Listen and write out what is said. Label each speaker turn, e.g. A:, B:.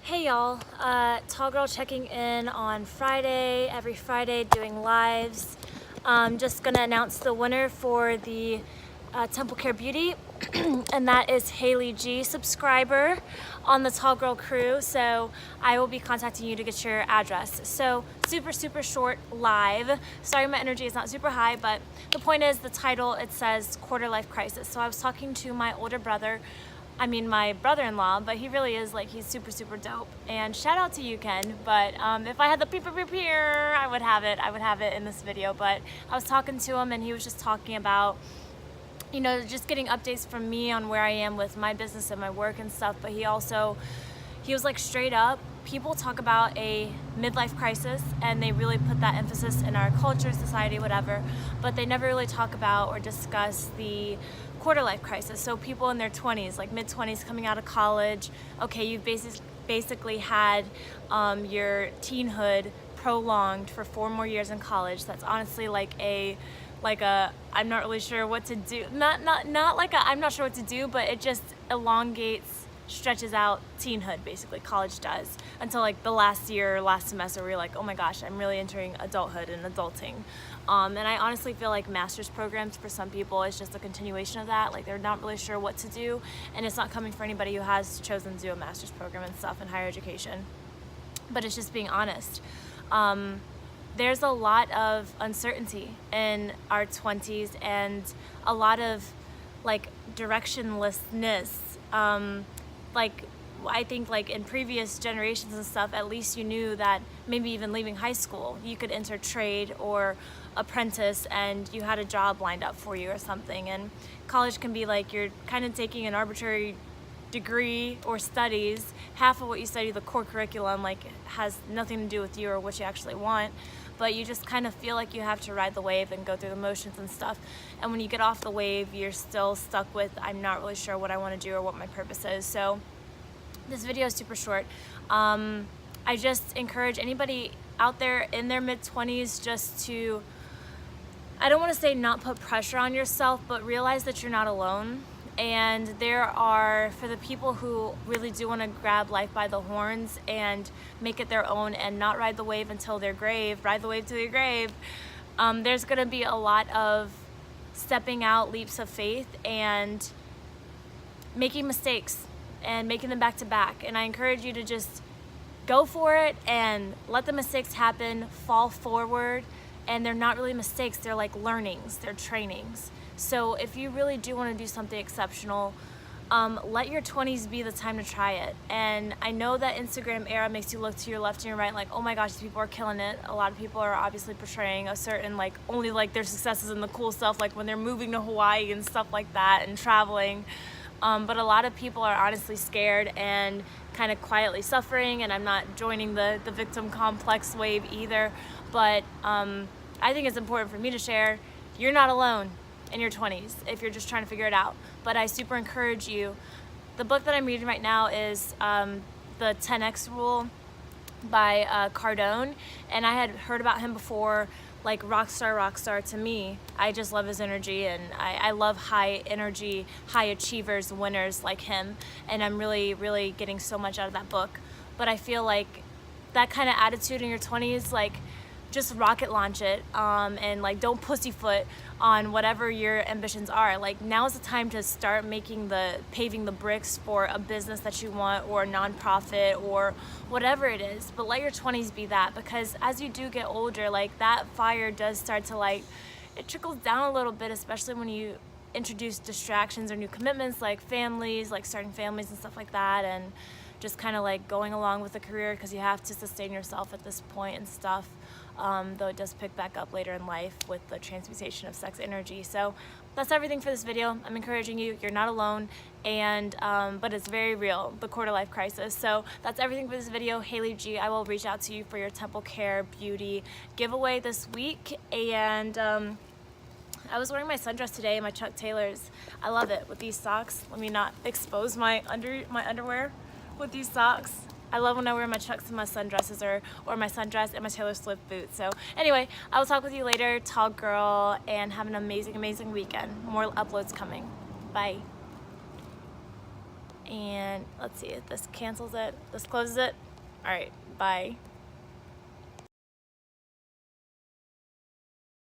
A: Hey y'all, Tall Girl checking in on Friday, every Friday doing lives. Just gonna announce the winner for the Temple Care Beauty, and that is Haley G, subscriber on the Tall Girl crew. So I will be contacting you to get your address. So super short live. Sorry my energy is not super high, but the point is the title, it says quarter life crisis. So I was talking to my older brother, my brother-in-law, but he really is he's super dope. And shout out to you, Ken. But if I had the peer, I would have it in this video. But I was talking to him and he was just talking about, just getting updates from me on where I am with my business and my work and stuff. But he was like, straight up, people talk about a midlife crisis and they really put that emphasis in our culture, society, whatever, but they never really talk about or discuss the quarter life crisis. So people in their 20s, like mid-20s, coming out of college, okay, you've basically had your teenhood prolonged for 4 more years in college. That's honestly like a I'm not really sure what to do. Not like a I'm not sure what to do, but it just elongates, stretches out teenhood, basically. College does, until like the last year, last semester, where you're like, oh my gosh, I'm really entering adulthood and adulting. And I honestly feel like master's programs for some people is just a continuation of that. Like, they're not really sure what to do, and it's not coming for anybody who has chosen to do a master's program and stuff in higher education, but it's just being honest. There's a lot of uncertainty in our 20s and a lot of directionlessness. I think in previous generations and stuff, at least you knew that maybe even leaving high school, you could enter trade or apprentice and you had a job lined up for you or something. And college can be like you're kind of taking an arbitrary degree or studies. Half of what you study, the core curriculum, has nothing to do with you or what you actually want, but you just kind of feel like you have to ride the wave and go through the motions and stuff. And when you get off the wave, you're still stuck with, I'm not really sure what I want to do or what my purpose is. So this video is super short. I just encourage anybody out there in their mid-20s just to, I don't want to say not put pressure on yourself, but realize that you're not alone. And there are, for the people who really do want to grab life by the horns and make it their own and not ride the wave until their grave, ride the wave to their grave, there's going to be a lot of stepping out leaps of faith and making mistakes and making them back to back. And I encourage you to just go for it and let the mistakes happen, fall forward. And they're not really mistakes, they're like learnings, they're trainings. So if you really do want to do something exceptional, let your 20s be the time to try it. And I know that Instagram era makes you look to your left and your right like, oh my gosh, these people are killing it. A lot of people are obviously portraying a certain only their successes and the cool stuff, like when they're moving to Hawaii and stuff like that and traveling. But a lot of people are honestly scared and kind of quietly suffering, and I'm not joining the victim complex wave either. But I think it's important for me to share, you're not alone in your 20s if you're just trying to figure it out. But I super encourage you. The book that I'm reading right now is the 10X Rule by Cardone, and I had heard about him before, like rock star to me. I just love his energy, and I love high energy, high achievers, winners like him, and I'm really getting so much out of that book. But I feel like that kind of attitude in your 20s, just rocket launch it, and don't pussyfoot on whatever your ambitions are. Now is the time to start paving the bricks for a business that you want, or a nonprofit, or whatever it is. But let your 20s be that, because as you do get older, that fire does start to it trickles down a little bit, especially when you introduce distractions or new commitments like families, starting families and stuff like that, and just kind of going along with the career because you have to sustain yourself at this point and stuff. Though it does pick back up later in life with the transmutation of sex energy. So that's everything for this video. I'm encouraging you, you're not alone, and but it's very real, the quarter life crisis. So that's everything for this video. Haley G, I will reach out to you for your Temple Care Beauty giveaway this week. And I was wearing my sundress today, my Chuck Taylors. I love it with these socks. Let me not expose my underwear with these socks. I love when I wear my Chucks and my sundresses, or my sundress and my Taylor Swift boots. So anyway, I will talk with you later, Tall Girl, and have an amazing weekend. More uploads coming. Bye. And let's see if this cancels it. This closes it. All right, bye.